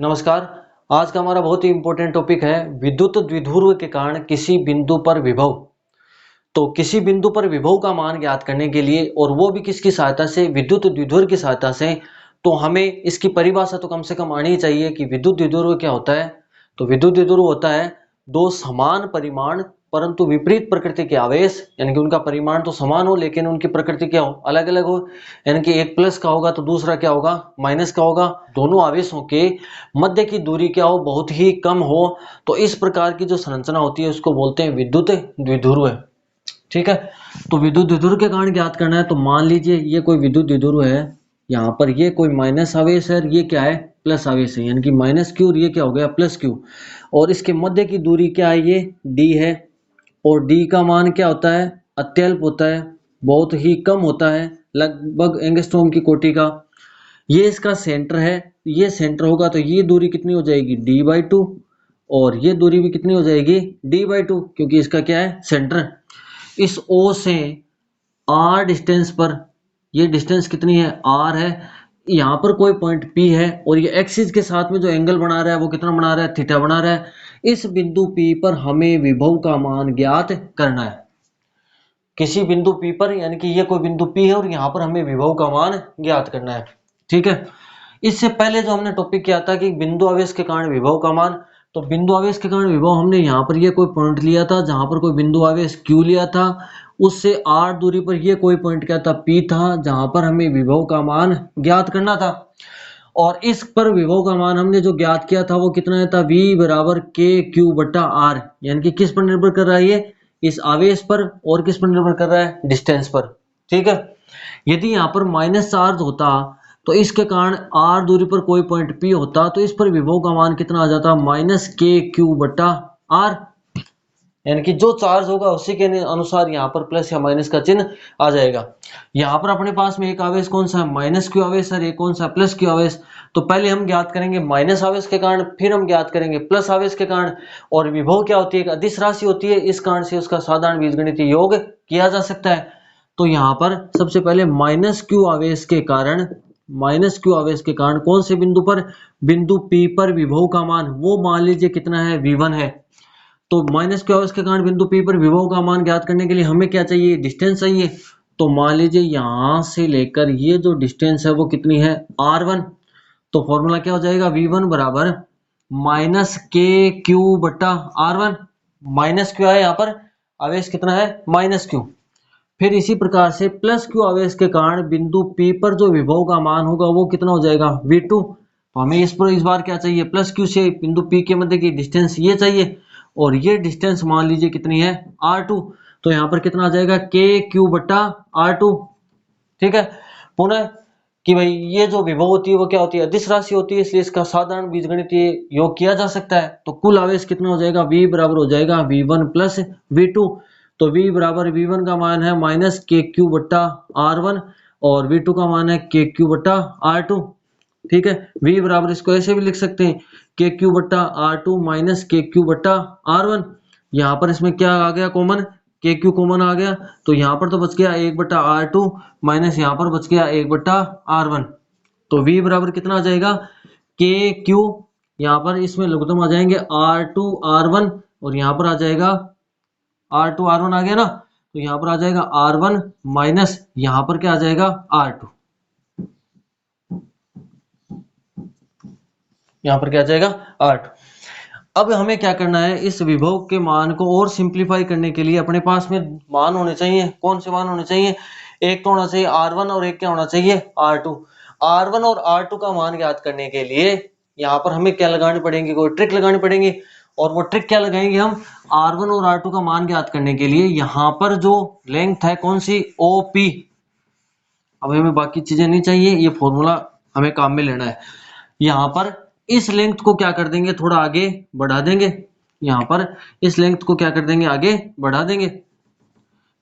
नमस्कार। आज का हमारा बहुत ही इंपॉर्टेंट टॉपिक है विद्युत द्विध्रुव के कारण किसी बिंदु पर विभव। तो किसी बिंदु पर विभव का मान ज्ञात करने के लिए और वो भी किसकी सहायता से, विद्युत द्विध्रुव की सहायता से, तो हमें इसकी परिभाषा तो कम से कम आनी ही चाहिए कि विद्युत द्विध्रुव क्या होता है। तो विद्युत द्विध्रुव होता है दो समान परिमाण परंतु विपरीत प्रकृति के आवेश, यानी कि उनका परिमाण तो समान हो लेकिन उनकी प्रकृति क्या हो, अलग अलग हो। यानी कि एक प्लस का होगा तो दूसरा क्या होगा, माइनस का होगा। दोनों आवेशों के मध्य की दूरी क्या हो, बहुत ही कम हो। तो इस प्रकार की जो संरचना होती है उसको बोलते हैं विद्युत द्विध्रुव। ठीक है। तो विद्युत द्विध्रुव के कारण ज्ञात करना है। तो मान लीजिए ये कोई विद्युत द्विध्रुव है, यहाँ पर ये कोई माइनस आवेश है, ये क्या है, प्लस आवेश है, यानी कि माइनस क्यू और ये क्या हो गया, प्लस क्यू। और इसके मध्य की दूरी क्या है, ये डी है। और डी का मान क्या होता है, अत्यल्प होता है, बहुत ही कम होता है, लगभग एंगस्ट्रॉम की कोटि का। ये इसका सेंटर है, ये सेंटर होगा तो ये दूरी कितनी हो जाएगी, d/2। और ये दूरी भी कितनी हो जाएगी, d/2, क्योंकि इसका क्या है, सेंटर। इस O से R डिस्टेंस पर, ये डिस्टेंस कितनी है, R है। यहाँ पर कोई पॉइंट P है और ये एक्सिस के साथ में जो एंगल बना रहा है वो कितना बना रहा है, थीटा बना रहा है। इस बिंदु P पर हमें विभव का मान ज्ञात करना है। किसी बिंदु P पर, यानी कि ये कोई बिंदु P है और यहाँ पर हमें विभव का मान ज्ञात करना है। ठीक है। इससे पहले जो हमने टॉपिक किया था कि बिंदु आवेश के कारण विभव का मान, तो बिंदु आवेश के कारण विभव हमने यहाँ पर ये कोई पॉइंट लिया था जहां पर कोई बिंदु आवेश Q लिया था, उससे r दूरी पर ये कोई पॉइंट क्या था, P था, जहां पर हमें विभव का मान ज्ञात करना था। और इस पर विभव का मान हमने जो ज्ञात किया था वो कितना था, V बराबर KQ/R। यानी कि किस पर निर्भर कर रहा है ये, इस आवेश पर, और किस पर निर्भर कर रहा है, डिस्टेंस पर। ठीक है। यदि यहाँ पर माइनस चार्ज होता तो इसके कारण R दूरी पर कोई पॉइंट P होता तो इस पर विभव का मान कितना आ जाता, -KQ/R। यानी कि जो चार्ज होगा उसी के अनुसार यहाँ पर प्लस या माइनस का चिन्ह आ जाएगा। यहाँ पर अपने पास में एक आवेश कौन सा है, -Q आवेश है, एक कौन सा, +Q आवेश। तो पहले हम ज्ञात करेंगे माइनस आवेश के कारण, फिर हम ज्ञात करेंगे प्लस आवेश के कारण। और विभव क्या होती है, एक अदिश राशि होती है, इस कारण से उसका साधारण बीजगणितीय योग किया जा सकता है। तो यहाँ पर सबसे पहले -Q आवेश के कारण, -Q आवेश के कारण कौन से बिंदु पर, बिंदु P पर विभव का मान, वो मान लीजिए कितना है, V1 है। तो -Q आवेश के कारण बिंदु P पर विभव का मान ज्ञात करने के लिए हमें क्या चाहिए, डिस्टेंस चाहिए। तो मान लीजिए यहां से लेकर ये जो डिस्टेंस है वो कितनी है, R1। तो फॉर्मूला क्या हो जाएगा, V1 बराबर -KQ/R1। माइनस क्यू है यहाँ पर, आवेश कितना है, -Q। फिर इसी प्रकार से +Q आवेश के कारण बिंदु P पर जो विभव का मान होगा वो कितना हो जाएगा, V2। तो हमें इस बार क्या चाहिए, +Q से बिंदु P के मध्य की डिस्टेंस ये चाहिए। और ये डिस्टेंस मान लीजिए कितनी है, R2। तो यहाँ पर कितना आ जाएगा, KQ/R2। ठीक है। पुनः कि भाई ये जो विभव होती है वो क्या होती है, अदिश राशि होती है, इसलिए इसका साधारण बीजगणितीय योग किया जा सकता है। तो कुल आवेश कितना हो जाएगा, V बराबर हो जाएगा V1 + V2। तो V बराबर V1 का मान है -KQ/R1 और V2 का मान है KQ/R2। ठीक है। V बराबर इसको ऐसे भी लिख सकते हैं, KQ/R2 -KQ/R1। यहाँ पर इसमें क्या आ गया कॉमन, KQ कॉमन आ गया। तो यहाँ पर तो बच गया 1/R2 माइनस यहाँ पर बच गया 1/R1। तो V बराबर कितना आ जाएगा, KQ, यहाँ पर इसमें लघुत्तम आ जाएंगे R2 R1 और यहाँ पर आ जाएगा R2 R1 आ गया ना। तो यहाँ पर आ जाएगा R1 माइनस यहाँ पर क्या आ जाएगा, R2। यहाँ पर क्या आ जाएगा, 8। अब हमें क्या करना है, इस विभव के मान को और सिंप्लीफाई करने के लिए अपने पास में मान होने चाहिए। कौन से मान होने चाहिए, एक तो होना चाहिए R1 और एक क्या होना चाहिए, R2। R1 और R2 का मान ज्ञात करने के लिए यहाँ पर हमें क्या लगानी पड़ेगी, कोई ट्रिक लगानी पड़ेगी। और वो ट्रिक क्या लगाएंगे हम, R1 और R2 का मान ज्ञात करने के लिए यहाँ पर जो लेंथ है कौन सी, OP। अब हमें बाकी चीजें नहीं चाहिए, ये फॉर्मूला हमें काम में लेना है। यहाँ पर इस लेंथ को क्या कर देंगे, थोड़ा आगे बढ़ा देंगे। यहाँ पर इस लेंथ को क्या कर देंगे, आगे बढ़ा देंगे।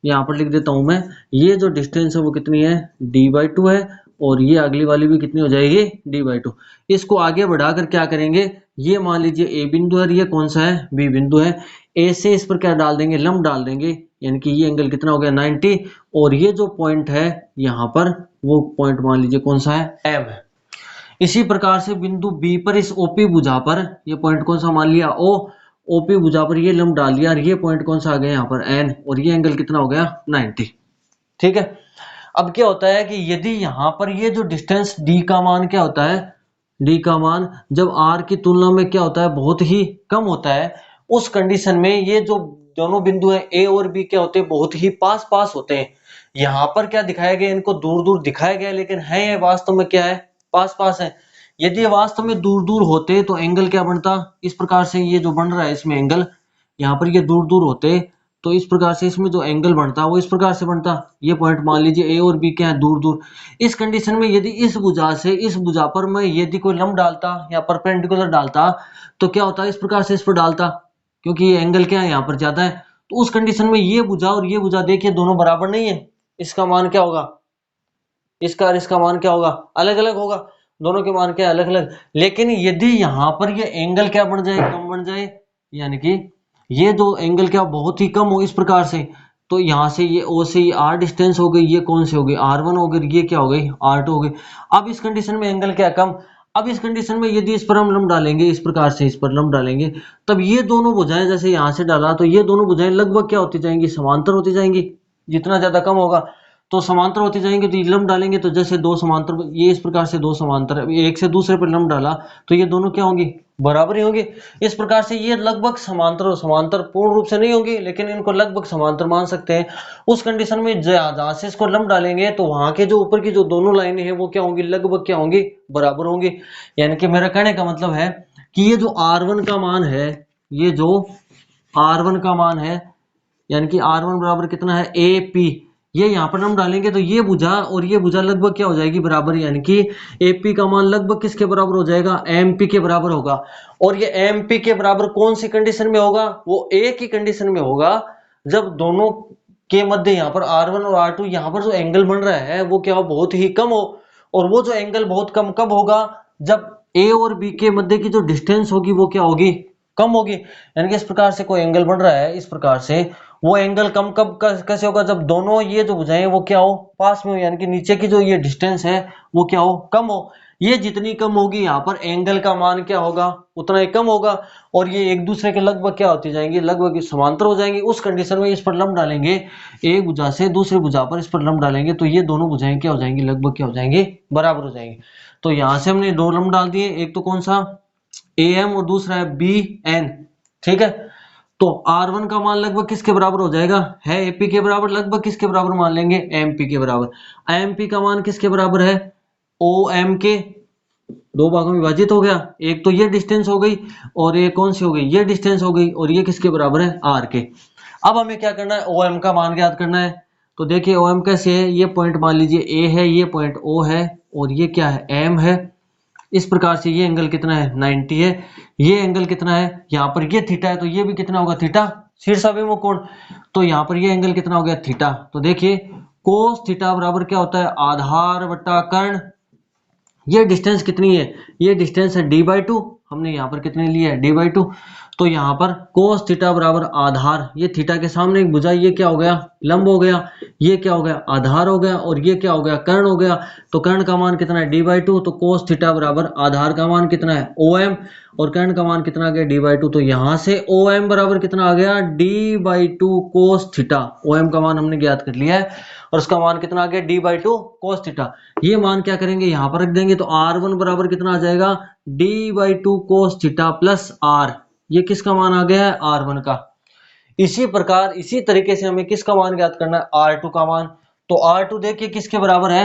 यहाँ पर लिख देता हूं मैं, ये जो डिस्टेंस है वो कितनी है, d/2 है। और ये अगली वाली भी कितनी हो जाएगी, d/2। इसको आगे बढ़ाकर क्या करेंगे, ये मान लीजिए A बिंदु है, ये कौन सा है, B बिंदु है। A से इस पर क्या डाल देंगे, लंब डाल देंगे, यानी कि ये एंगल कितना हो गया, 90। और ये जो पॉइंट है यहाँ पर, वो पॉइंट मान लीजिए कौन सा है, M है। इसी प्रकार से बिंदु बी पर इस ओपी भुजा पर, ये पॉइंट कौन सा मान लिया ओ, ओपी भुजा पर ये लंब डाल लिया और ये पॉइंट कौन सा आ गया यहाँ पर एन, और ये एंगल कितना हो गया 90। ठीक है। अब क्या होता है कि यदि यहां पर ये जो डिस्टेंस डी का मान क्या होता है, डी का मान जब आर की तुलना में क्या होता है बहुत ही कम होता है, उस कंडीशन में ये जो दोनों बिंदु हैं ए और बी क्या होते हैं बहुत ही पास पास होते हैं। यहां पर क्या दिखाया गया, इनको दूर दूर दिखाया गया, लेकिन है ये वास्तव में क्या है, पास पास है। यदि ये वास्तव में दूर दूर होते तो एंगल क्या बनता, इस प्रकार से ये जो बन रहा है इसमें एंगल, यहाँ पर ये दूर दूर होते तो इस प्रकार से इसमें जो एंगल बनता वो इस प्रकार से बनता। ये पॉइंट मान लीजिए ए और बी क्या है दूर दूर। इस कंडीशन में यदि इस भुजा से इस भुजा पर मैं यदि कोई लंब डालता या परपेंडिकुलर डालता तो क्या होता, इस प्रकार से इस पर डालता, क्योंकि ये एंगल क्या है यहाँ पर ज्यादा है। तो उस कंडीशन में ये भुजा और ये भुजा देखिए दोनों बराबर नहीं है, इसका मान क्या होगा, इसका और इसका मान क्या होगा, अलग अलग होगा, दोनों के मान क्या अलग अलग। लेकिन यदि यहाँ पर ये एंगल क्या बन जाए, कम बन जाए, यानी कि ये जो एंगल क्या बहुत ही कम हो इस प्रकार से, तो यहाँ से ये ओ से आर डिस्टेंस हो गई, ये कौन सी हो गई R1 हो गई, ये क्या हो गई R2 हो गई। अब इस कंडीशन में एंगल क्या कम, अब इस कंडीशन में यदि इस पर हम लंब डालेंगे, इस प्रकार से इस पर लंब डालेंगे, तब ये दोनों भुजाएं जैसे यहाँ से डाला तो ये दोनों भुजाएं लगभग क्या होती जाएंगी, समांतर होती जाएंगी। जितना ज्यादा कम होगा तो समांतर होते जाएंगे, तो ये लंब डालेंगे तो जैसे दो समांतर, ये इस प्रकार से दो समांतर एक से दूसरे पर लंब डाला तो ये दोनों क्या होंगी, बराबर ही होंगे। इस प्रकार से ये लगभग समांतर, और समांतर पूर्ण रूप से नहीं होंगी लेकिन इनको लगभग समांतर मान सकते हैं। उस कंडीशन में जहां से इसको लंब डालेंगे तो वहां के जो ऊपर की जो दोनों लाइनें हैं वो क्या होंगी, लगभग क्या होंगी, बराबर होंगी। यानी कि मेरा कहने का मतलब है कि ये जो R1 का मान है, ये जो R1 का मान है, यानी कि R1 बराबर कितना है AP, ये यहाँ पर हम डालेंगे तो ये भुजा और ये भुजा लगभग क्या हो जाएगी, बराबर, यानी कि AP का मान लगभग किसके बराबर हो जाएगा, MP के बराबर होगा। और ये MP के बराबर कौन सी कंडीशन में होगा, वो एक ही कंडीशन में होगा जब दोनों के मध्य यहाँ पर R1 और R2 यहाँ पर जो एंगल बन रहा है वो क्या हो, बहुत ही कम हो। और वो जो एंगल बहुत कम कब होगा, जब A और B के मध्य की जो डिस्टेंस होगी वो क्या होगी, कम होगी। यानी कि इस प्रकार से कोई एंगल बन रहा है इस प्रकार से, वो एंगल कम कब कैसे होगा, जब दोनों ये जो भुजाएं वो क्या हो, पास में हो, यानी कि नीचे की जो ये डिस्टेंस है वो क्या हो, कम हो। ये जितनी कम होगी यहाँ पर एंगल का मान क्या होगा, उतना ही कम होगा। और ये एक दूसरे के लगभग क्या होती जाएंगी, लगभग समांतर हो जाएंगी। उस कंडीशन में इस पर लंब डालेंगे, एक भुजा से दूसरी भुजा पर इस पर लंब डालेंगे तो ये दोनों भुजाएं क्या हो जाएंगी, लगभग क्या हो जाएंगी, बराबर हो जाएंगी। तो यहां से हमने दो लंब डाल दिए, एक तो कौन सा AM और दूसरा है BN। ठीक है। तो R1 का मान लगभग किसके बराबर हो जाएगा, है AP के बराबर, लगभग किसके बराबर मान लेंगे, MP के बराबर। MP का मान किसके बराबर है, OM के, दो भागों में विभाजित हो गया, एक तो ये डिस्टेंस हो गई और ये कौन सी हो गई, ये डिस्टेंस हो गई, और ये किसके बराबर है, R के। अब हमें क्या करना है, OM का मान ज्ञात करना है। तो देखिए OM कैसे है, ये पॉइंट मान लीजिए A है, ये पॉइंट O है, और ये क्या है, M है। इस प्रकार से ये एंगल कितना है, 90 है। ये एंगल कितना है, यहाँ पर ये थीटा है तो ये भी कितना होगा, थीटा, शीर्षाभिमुख कोण। तो यहाँ पर ये एंगल कितना हो गया, थीटा। तो देखिए कोस थीटा बराबर क्या होता है, आधार बटा कर्ण। ये डिस्टेंस कितनी है, ये डिस्टेंस है d/2, हमने यहाँ पर कितने लिया है, d/2। तो यहाँ पर कोस थीटा बराबर आधार, ये थीटा के सामने एक भुजा, ये क्या हो गया, लंब हो गया, ये क्या हो गया, आधार हो गया, और ये क्या हो गया, कर्ण हो गया। तो कर्ण का मान कितना है, d/2। तो कोस थीटा बराबर आधार का मान कितना है, OM, और कर्ण का मान कितना आ गया, d/2। तो यहाँ से OM बराबर कितना आ गया, d/2 कोस थीटा। OM का मान हमने ज्ञात कर लिया है और उसका मान कितना आ गया, d/2 कोस थीटा। ये मान क्या करेंगे, यहाँ पर रख देंगे तो R1 बराबर कितना आ जाएगा, d/2 cos theta plus R। ये किसका मान आ गया है, R1 का। इसी प्रकार इसी तरीके से हमें किसका मान ज्ञात करना है, R2 का मान। तो R2 देखिए किसके बराबर है,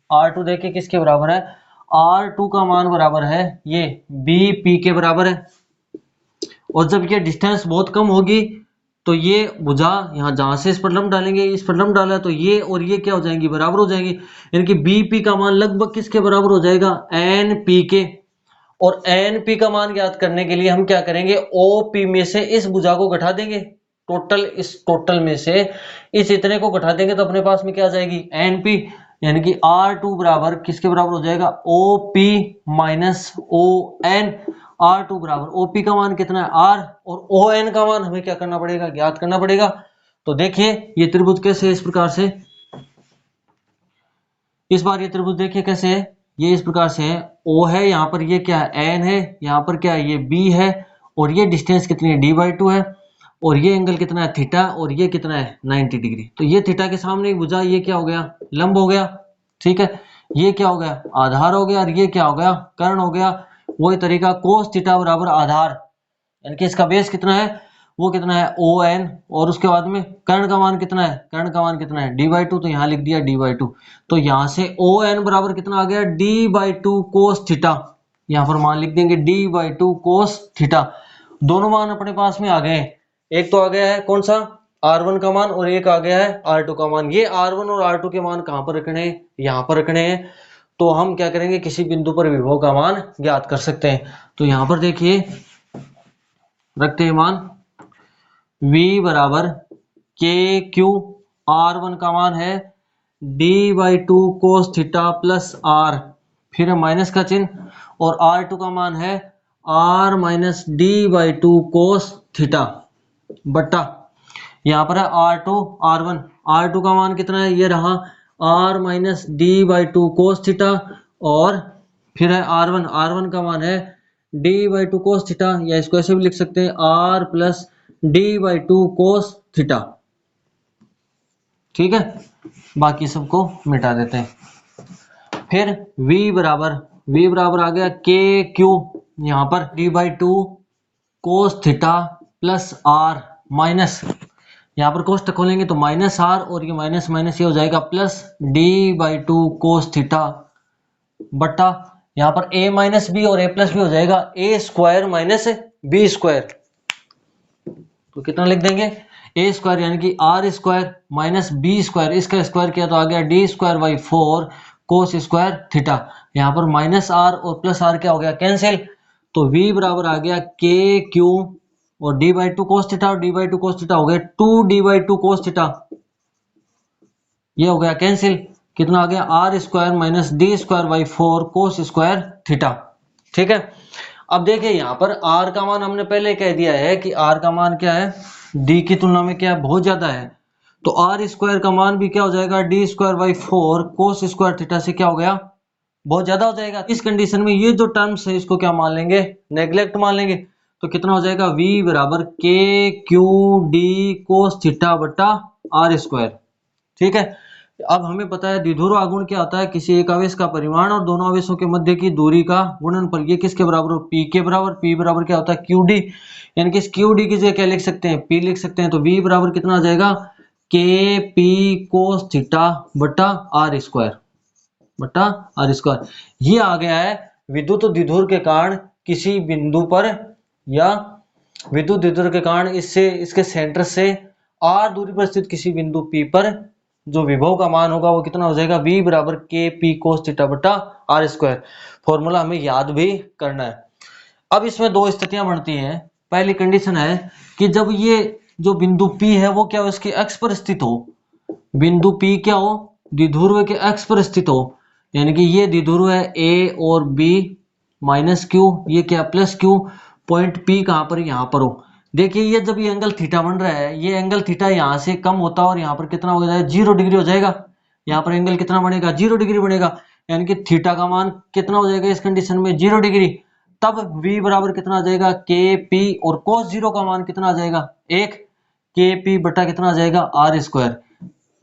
R2 देखिए किसके बराबर है, R2 का मान बराबर है ये BP के बराबर है। और जब ये डिस्टेंस बहुत कम होगी तो ये भुजा यहाँ जहां से इस पर लंब डालेंगे, इस पर लंब डाला तो ये और ये क्या हो जाएंगी, बराबर हो जाएंगी। यानी कि BP का मान लगभग किसके बराबर हो जाएगा, NP के। और NP का मान ज्ञात करने के लिए हम क्या करेंगे, OP में से इस भुजा को घटा देंगे, टोटल, इस टोटल में से इस इतने को घटा देंगे तो अपने पास में क्या आ जाएगी, NP। यानी कि R2 बराबर किसके बराबर हो जाएगा, OP माइनस ON। R2 बराबर OP का मान कितना है, R, और ON का मान हमें क्या करना पड़ेगा, ज्ञात करना पड़ेगा। तो देखिए ये त्रिभुज कैसे है, इस प्रकार से, इस बार ये त्रिभुज देखिए कैसे है, ये इस प्रकार से है, O है, यहाँ पर ये क्या है N है, यहाँ पर क्या है ये B है, और ये डिस्टेंस कितनी है D/2 है, और ये एंगल कितना है थीटा, और ये कितना है 90 डिग्री। तो ये थीटा के सामने भुजा, ये क्या हो गया लंब हो गया, ठीक है। ये क्या हो गया आधार हो गया, और ये क्या हो गया कर्ण हो गया। वही तरीका कोस थीटा बराबर आधार, यानी कि इसका बेस कितना है वो कितना है ON, और उसके बाद में कर्ण का मान कितना है, कर्ण का मान कितना है D/2, तो यहाँ लिख दिया D/2। तो यहाँ से ON बराबर कितना आ गया D/2 कोस थीटा, यहाँ पर मान लिख देंगे D/2 कोस थीटा। दोनों मान अपने पास में आ गए, एक तो आ गया है कौन सा R1 का मान, और एक आ गया है R2 का मान। ये R1 और R2 के मान कहाँ पर रखने हैं, यहाँ पर रखने हैं। तो हम क्या करेंगे, किसी बिंदु पर विभव का मान ज्ञात कर सकते हैं। तो यहाँ पर देखिए रखते हैं मान V बराबर के क्यू, R1 का मान है D/2 cos theta plus R, फिर है माइनस का चिन्ह, और R2 का मान है R minus D/2 cos theta बट्टा, यहाँ पर है R2 R1, R2 का मान कितना है ये रहा R minus D/2 cos theta, और फिर है R1 का मान है D/2 कोस थीटा, या इसको ऐसे भी लिख सकते हैं R plus D/2 cos theta, ठीक है। बाकी सबको मिटा देते हैं। फिर V बराबर आ गया के क्यू, यहाँ पर D/2 cos theta plus R minus, यहाँ पर कोष्टक खोलेंगे तो माइनस R, और ये माइनस माइनस ये हो जाएगा प्लस D/2 कोस थीटा बट्टा, यहाँ पर A माइनस बी और A प्लस बी हो जाएगा A square minus B square. तो कितना लिख देंगे A स्क्वायर, यानी कि R square minus B square, इसका स्क्वायर किया तो आ गया D²/4 कोस स्क्वायर थीटा। यहाँ पर माइनस R और प्लस R क्या हो गया कैंसिल। तो V बराबर आ गया के क्यू, और D/2 कोस थीटा और D/2 कोस थीटा हो गया 2D/2 कोस थीटा, ये हो गया कैंसिल। कितना आ गया R² minus D²/4 cos square theta, ठीक है। अब देखिए यहाँ पर R का मान हमने पहले कह दिया है कि R का मान क्या है D की तुलना में क्या है बहुत ज्यादा है, तो R² का मान भी क्या हो जाएगा D²/4 कोस स्क्वायर थीटा से क्या हो गया बहुत ज्यादा हो जाएगा। इस कंडीशन में ये जो टर्म्स है इसको क्या मान लेंगे नेग्लेक्ट मान लेंगे। तो कितना हो जाएगा V बराबर के क्यू डी कोस थीटा बट्टा R², ठीक है। अब हमें पता है द्विध्रुव आघूर्ण क्या होता है, किसी एक आवेश का परिमाण और दोनों आवेशों के मध्य की दूरी का गुणनफल। ये किसके बराबर हो P के बराबर। P बराबर क्या होता है QD, यानी कि इस QD की जगह क्या लिख सकते हैं P लिख सकते हैं। तो V बराबर कितना आ जाएगा के पी कोस थीटा बट्टा R²। ये आ गया है विद्युत द्विध्रुव के कारण किसी बिंदु पर, या विद्युत द्विध्रुव के कारण इससे इसके सेंटर से R दूरी पर स्थित किसी बिंदु P पर जो विभव का मान होगा वो कितना हो जाएगा V बराबर के पी कोस थीटा बट्टा R²। फॉर्मूला हमें याद भी करना है। अब इसमें दो स्थितियां बनती हैं। पहली कंडीशन है कि जब ये जो बिंदु P है वो क्या हो इसके अक्ष पर स्थित हो, बिंदु P क्या हो द्विध्रुव के अक्ष पर स्थित हो, यानी कि ये द्विध्रुव है A और B माइनस Q, ये क्या प्लस Q, पॉइंट P कहां पर यहाँ पर हो। देखिए ये जब ये एंगल थीटा बन रहा है, ये एंगल थीटा यहाँ से कम होता है और यहाँ पर कितना हो जाएगा 0 डिग्री हो जाएगा। यहाँ पर एंगल कितना बनेगा 0 डिग्री बनेगा, यानी कि थीटा का मान कितना हो जाएगा इस कंडीशन में 0 डिग्री। तब V बराबर कितना आ जाएगा के पी, और कोस 0 का मान कितना आ जाएगा 1 के पी बटा कितना आ जाएगा R²।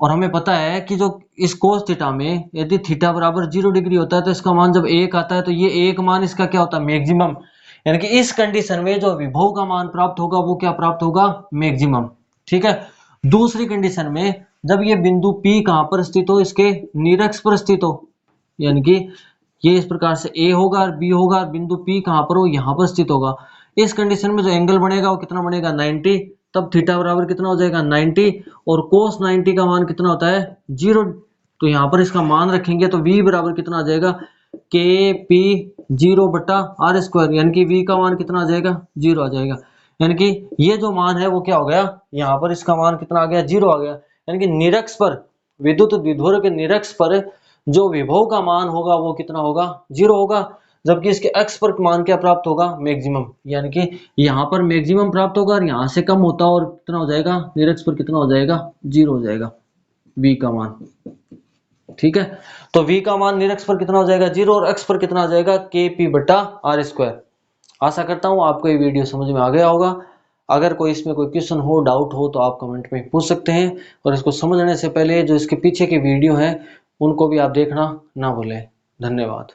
और हमें पता है कि जो इस कोस थीटा में यदि थीटा बराबर 0 डिग्री होता है तो इसका मान जब 1 आता है तो ये एक मान इसका क्या होता है मैक्सिमम, यानी कि इस कंडीशन में जो विभव का मान प्राप्त होगा वो क्या प्राप्त होगा मैक्सिमम, ठीक है। दूसरी कंडीशन में जब ये बिंदु P कहां पर स्थित हो इसके निरक्ष पर स्थित हो, यानी कि ये इस प्रकार से A होगा और B होगा और बिंदु P कहां पर हो यहाँ पर स्थित होगा। इस कंडीशन में जो एंगल बनेगा वो कितना बनेगा 90, तब थीटा बराबर कितना हो जाएगा 90, और कोस 90 का मान कितना होता है 0। तो यहाँ पर इसका मान रखेंगे तो V बराबर कितना आ जाएगा के पी 0 बट्टा R², यानी कि V का मान कितना आ जाएगा 0 आ जाएगा। यानी कि ये जो मान है वो क्या हो गया यहाँ पर इसका मान कितना आ गया 0 आ गया, यानी कि निरक्ष पर विद्युत द्विध्रुव के निरक्ष पर जो विभव का मान होगा वो कितना होगा 0 होगा, जबकि इसके अक्ष पर मान क्या प्राप्त होगा मैक्सिमम, यानी कि यहाँ पर मैक्सिमम प्राप्त होगा और यहाँ से कम होता और कितना हो जाएगा निरक्ष पर कितना हो जाएगा 0 हो जाएगा V का मान। ठीक है, तो v का मान निरक्ष पर कितना हो जाएगा 0 और x पर कितना आ जाएगा kp/r²। आशा करता हूं आपको ये वीडियो समझ में आ गया होगा। अगर कोई इसमें कोई क्वेश्चन हो, डाउट हो तो आप कमेंट में पूछ सकते हैं, और इसको समझने से पहले जो इसके पीछे के वीडियो हैं उनको भी आप देखना ना भूलें। धन्यवाद।